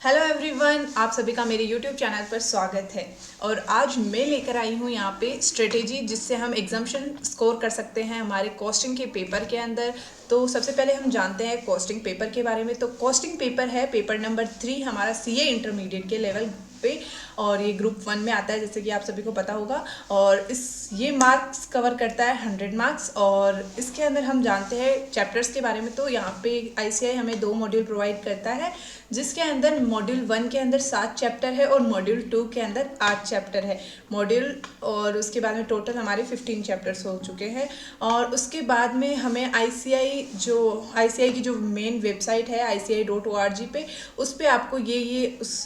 Hello everyone, आप सभी का मेरे यूट्यूब चैनल पर स्वागत है। और आज मैं लेकर आई हूँ यहाँ पे स्ट्रेटेजी जिससे हम एग्जाम्शन स्कोर कर सकते हैं हमारे कॉस्टिंग के पेपर के अंदर। तो सबसे पहले हम जानते हैं कॉस्टिंग पेपर के बारे में। तो कॉस्टिंग पेपर है पेपर नंबर 3 हमारा सीए इंटरमीडिएट के लेवल पे, और ये ग्रुप 1 में आता है जैसे कि आप सभी को पता होगा। और ये मार्क्स कवर करता है 100 मार्क्स। और इसके अंदर हम जानते हैं चैप्टर्स के बारे में। तो यहाँ पे आईसीआई हमें 2 मॉड्यूल प्रोवाइड करता है, जिसके अंदर मॉड्यूल 1 के अंदर 7 चैप्टर है और मॉड्यूल 2 के अंदर 8 चैप्टर है मॉड्यूल। और उसके बाद में टोटल हमारे 15 चैप्टर्स हो चुके हैं। और उसके बाद में हमें आईसीआई की जो मेन वेबसाइट है ICI.org पे, उस पर आपको ये उस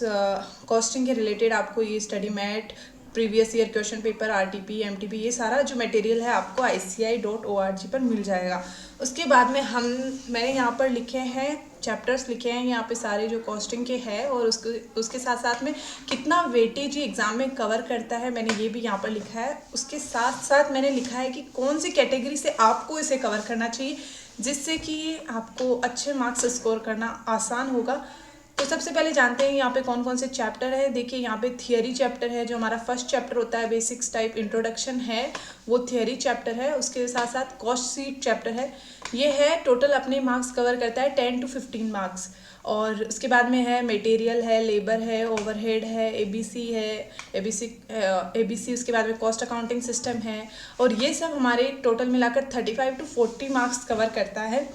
कॉस्टिंग के रिलेटेड आपको ये study mat, previous year question paper, RTP, MTP, ये सारा जो मटेरियल है आपको ICI.org पर मिल जाएगा। उसके बाद में मैंने यहाँ पर लिखे हैं चैप्टर्स लिखे हैं यहाँ पे सारे जो कॉस्टिंग के हैं, और उसके साथ साथ में कितना वेटेज ये एग्ज़ाम में कवर करता है मैंने ये भी यहाँ पर लिखा है। उसके साथ साथ मैंने लिखा है कि कौन सी कैटेगरी से आपको इसे कवर करना चाहिए, जिससे कि आपको अच्छे मार्क्स स्कोर करना आसान होगा। तो सबसे पहले जानते हैं यहाँ पे कौन कौन से चैप्टर है। देखिए यहाँ पे थियरी चैप्टर है, जो हमारा फर्स्ट चैप्टर होता है बेसिक्स टाइप इंट्रोडक्शन है, वो थियरी चैप्टर है। उसके साथ साथ कॉस्ट शीट चैप्टर है, ये है टोटल अपने मार्क्स कवर करता है 10 to 15 मार्क्स। और उसके बाद में है मटेरियल है, लेबर है, ओवरहेड है, एबीसी है, एबीसी उसके बाद में कॉस्ट अकाउंटिंग सिस्टम है। और ये सब हमारे टोटल मिलाकर 35 to 40 मार्क्स कवर करता है।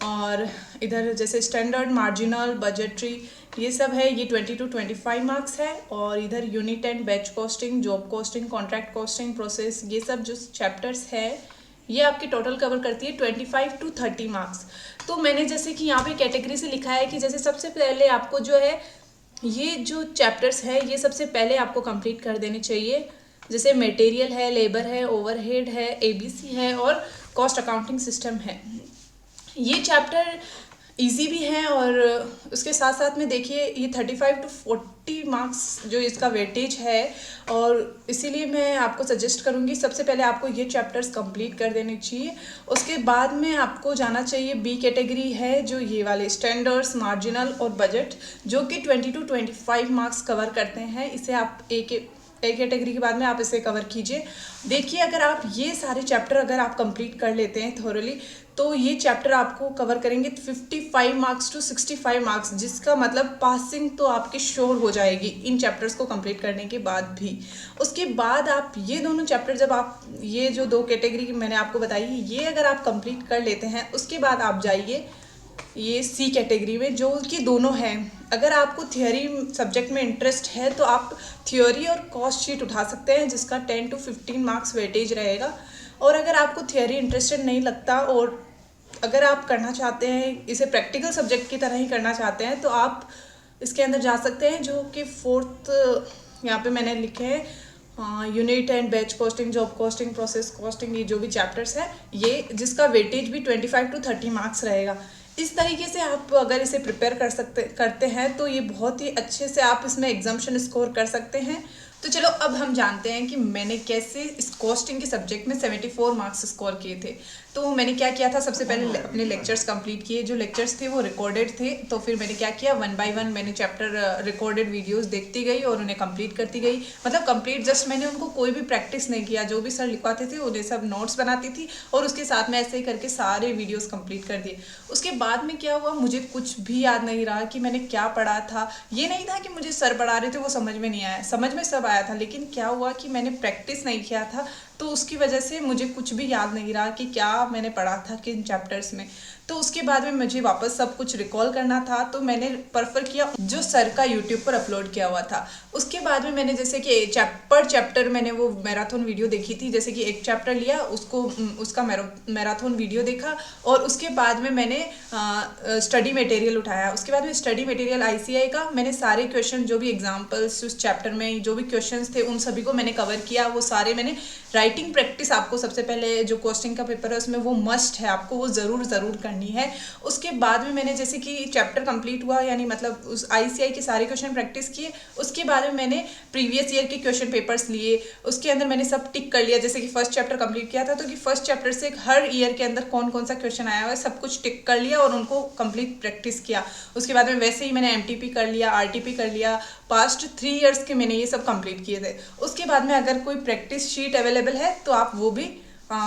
और इधर जैसे स्टैंडर्ड, मार्जिनल, बजटरी, ये सब है, ये 20 to 25 मार्क्स है। और इधर unit and batch costing, job costing, contract costing, process, ये सब जो चैप्टर्स है ये आपकी टोटल कवर करती है 25 to 30 मार्क्स। तो मैंने जैसे कि यहाँ पे कैटेगरी से लिखा है कि जैसे सबसे पहले आपको जो है ये जो चैप्टर्स है ये सबसे पहले आपको कंप्लीट कर देने चाहिए। जैसे मटेरियल है, लेबर है, ओवरहेड है, एबीसी है और कॉस्ट अकाउंटिंग सिस्टम है। ये चैप्टर इजी भी है, और उसके साथ साथ में देखिए ये 35 to 40 मार्क्स जो इसका वेटेज है। और इसीलिए मैं आपको सजेस्ट करूँगी सबसे पहले आपको ये चैप्टर्स कंप्लीट कर देने चाहिए। उसके बाद में आपको जाना चाहिए बी कैटेगरी है, जो ये वाले स्टैंडर्ड्स, मार्जिनल और बजट, जो कि 20 to 25 मार्क्स कवर करते हैं। इसे आप एक कैटेगरी के बाद में आप इसे कवर कीजिए। देखिए अगर आप ये सारे चैप्टर अगर आप कंप्लीट कर लेते हैं थोरली, तो ये चैप्टर आपको कवर करेंगे 55 मार्क्स to 65 मार्क्स, जिसका मतलब पासिंग तो आपकी श्योर हो जाएगी इन चैप्टर्स को कंप्लीट करने के बाद भी। उसके बाद आप ये दोनों चैप्टर, जब आप ये जो 2 कैटेगरी मैंने आपको बताई ये अगर आप कंप्लीट कर लेते हैं, उसके बाद आप जाइए ये सी कैटेगरी में, जो कि दोनों हैं। अगर आपको थियोरी सब्जेक्ट में इंटरेस्ट है तो आप थियोरी और कॉस्ट शीट उठा सकते हैं, जिसका 10 to 15 मार्क्स वेटेज रहेगा। और अगर आपको थियोरी इंटरेस्टेड नहीं लगता और अगर आप करना चाहते हैं इसे प्रैक्टिकल सब्जेक्ट की तरह ही करना चाहते हैं, तो आप इसके अंदर जा सकते हैं, जो कि 4th यहाँ पे मैंने लिखे हैं unit and batch costing, job costing, process costing, ये जो भी चैप्टर्स है ये, जिसका वेटेज भी 25 to 30 मार्क्स रहेगा। इस तरीके से आप अगर इसे प्रिपेयर करते हैं तो ये बहुत ही अच्छे से आप इसमें एग्जाम्शन स्कोर कर सकते हैं। तो चलो अब हम जानते हैं कि मैंने कैसे इस कॉस्टिंग के सब्जेक्ट में 74 मार्क्स स्कोर किए थे। तो मैंने क्या किया था, सबसे पहले अपने लेक्चर्स कंप्लीट किए। जो लेक्चर्स थे वो रिकॉर्डेड थे, तो फिर मैंने क्या किया, 1 by 1 मैंने चैप्टर रिकॉर्डेड वीडियोस देखती गई और उन्हें कंप्लीट करती गई। मतलब कंप्लीट जस्ट मैंने उनको कोई भी प्रैक्टिस नहीं किया, जो भी सर लिखवाते थे उन्हें सब नोट्स बनाती थी और उसके साथ में ऐसे ही करके सारे वीडियोज़ कंप्लीट कर दिए। उसके बाद में क्या हुआ, मुझे कुछ भी याद नहीं रहा कि मैंने क्या पढ़ा था। ये नहीं था कि मुझे सर पढ़ा रहे थे वो समझ में नहीं आया, समझ में सब आया था, लेकिन क्या हुआ कि मैंने प्रैक्टिस नहीं किया था, तो उसकी वजह से मुझे कुछ भी याद नहीं रहा कि क्या मैंने पढ़ा था किन चैप्टर्स में। तो उसके बाद में मुझे वापस सब कुछ रिकॉल करना था, तो मैंने प्रेफर किया जो सर का यूट्यूब पर अपलोड किया हुआ था। उसके बाद में मैंने जैसे कि पर चैप्टर मैंने वो मैराथन वीडियो देखी थी, जैसे कि एक चैप्टर लिया उसका मैराथन वीडियो देखा, और उसके बाद में मैंने स्टडी मटेरियल उठाया। उसके बाद में स्टडी मटेरियल ICI का मैंने सारे क्वेश्चन, जो भी एग्जाम्पल्स उस चैप्टर में जो भी क्वेश्चन थे उन सभी को मैंने कवर किया, वो सारे मैंने राइट राइटिंग प्रैक्टिस आपको सबसे पहले जो कॉस्टिंग का पेपर है उसमें वो मस्ट है, आपको वो ज़रूर करनी है। उसके बाद में मैंने जैसे कि चैप्टर कंप्लीट हुआ, यानी मतलब उस ICI के सारे क्वेश्चन प्रैक्टिस किए। उसके बाद में मैंने प्रीवियस ईयर के क्वेश्चन पेपर्स लिए, उसके अंदर मैंने सब टिक कर लिया। जैसे कि फर्स्ट चैप्टर कंप्लीट किया था तो कि फर्स्ट चैप्टर से हर ईयर के अंदर कौन कौन सा क्वेश्चन आया हुआ है सब कुछ टिक कर लिया और उनको कंप्लीट प्रैक्टिस किया। उसके बाद में वैसे ही मैंने MTP कर लिया, RTP कर लिया। पास्ट 3 इयर्स के मैंने ये सब कंप्लीट किए थे। उसके बाद में अगर कोई प्रैक्टिस शीट अवेलेबल है तो आप वो भी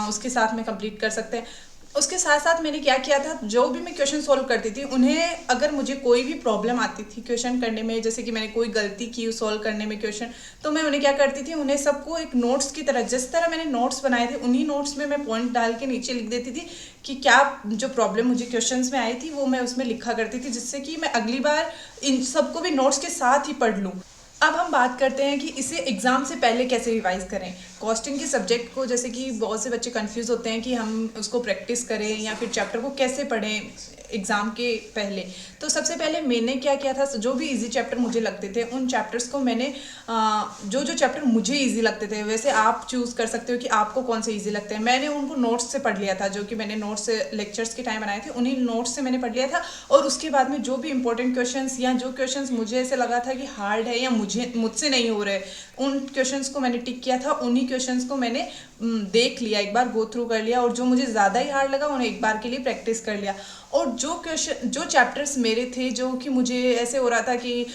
उसके साथ में कंप्लीट कर सकते हैं। उसके साथ साथ मैंने क्या किया था, जो भी मैं क्वेश्चन सॉल्व करती थी उन्हें अगर मुझे कोई भी प्रॉब्लम आती थी क्वेश्चन करने में, जैसे कि मैंने कोई गलती की सॉल्व करने में क्वेश्चन, तो मैं उन्हें क्या करती थी, उन्हें सबको एक नोट्स की तरह, जिस तरह मैंने नोट्स बनाए थे उन्हीं नोट्स में मैं पॉइंट डाल के नीचे लिख देती थी कि क्या जो प्रॉब्लम मुझे क्वेश्चंस में आई थी वो मैं उसमें लिखा करती थी, जिससे कि मैं अगली बार इन सबको भी नोट्स के साथ ही पढ़ लूँ। अब हम बात करते हैं कि इसे एग्ज़ाम से पहले कैसे रिवाइज करें। कॉस्टिंग के सब्जेक्ट को, जैसे कि बहुत से बच्चे कंफ्यूज होते हैं कि हम उसको प्रैक्टिस करें या फिर चैप्टर को कैसे पढ़ें एग्ज़ाम के पहले। तो सबसे पहले मैंने क्या किया था, जो भी इजी चैप्टर मुझे लगते थे उन चैप्टर्स को मैंने जो चैप्टर मुझे इजी लगते थे, वैसे आप चूज़ कर सकते हो कि आपको कौन से इजी लगते हैं। मैंने उनको नोट्स से पढ़ लिया था, जो कि मैंने नोट्स लेक्चर्स के टाइम बनाए थे उन्हीं नोट्स से मैंने पढ़ लिया था। और उसके बाद में जो भी इंपॉर्टेंट क्वेश्चंस या जो क्वेश्चंस मुझे ऐसे लगा था कि हार्ड है या मुझसे नहीं हो रहे, उन क्वेश्चंस को मैंने टिक किया था। उन्हीं क्वेश्चंस को मैंने देख लिया, एक बार गो थ्रू कर लिया, और जो मुझे ज़्यादा ही हार्ड लगा उन्हें एक बार के लिए प्रैक्टिस कर लिया। और जो चैप्टर्स मेरे थे जो कि मुझे ऐसे हो रहा था कि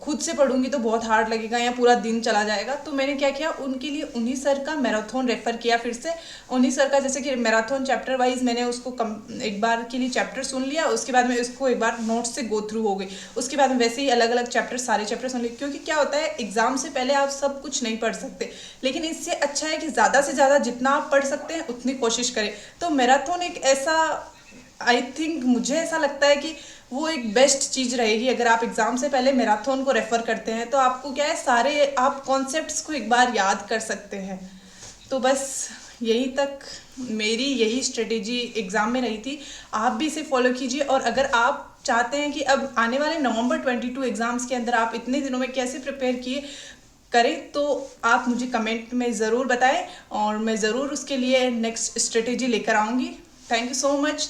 खुद से पढ़ूंगी तो बहुत हार्ड लगेगा या पूरा दिन चला जाएगा, तो मैंने क्या किया, उनके लिए उन्हीं सर का मैराथन रेफर किया। फिर से उन्हीं सर का, जैसे कि मैराथन चैप्टर वाइज मैंने उसको एक बार के लिए चैप्टर सुन लिया, उसके बाद में उसको एक बार नोट्स से गो थ्रू हो गई। उसके बाद में वैसे ही अलग अलग चैप्टर, सारे चैप्टर सुन लिए, क्योंकि क्या होता है एग्जाम से पहले आप सब कुछ नहीं पढ़ सकते, लेकिन इससे अच्छा है कि ज़्यादा से ज़्यादा जितना आप पढ़ सकते हैं उतनी कोशिश करें। तो मैराथन एक ऐसा, आई थिंक मुझे ऐसा लगता है कि वो एक बेस्ट चीज़ रहेगी। अगर आप एग्ज़ाम से पहले मैराथन को रेफ़र करते हैं तो आपको क्या है, सारे आप कॉन्सेप्ट्स को एक बार याद कर सकते हैं। तो बस यहीं तक मेरी यही स्ट्रेटेजी एग्ज़ाम में रही थी, आप भी इसे फॉलो कीजिए। और अगर आप चाहते हैं कि अब आने वाले नवंबर 22 एग्ज़ाम्स के अंदर आप इतने दिनों में कैसे प्रिपेयर किए करें, तो आप मुझे कमेंट में ज़रूर बताएं और मैं ज़रूर उसके लिए नेक्स्ट स्ट्रेटेजी लेकर आऊँगी। Thank you so much.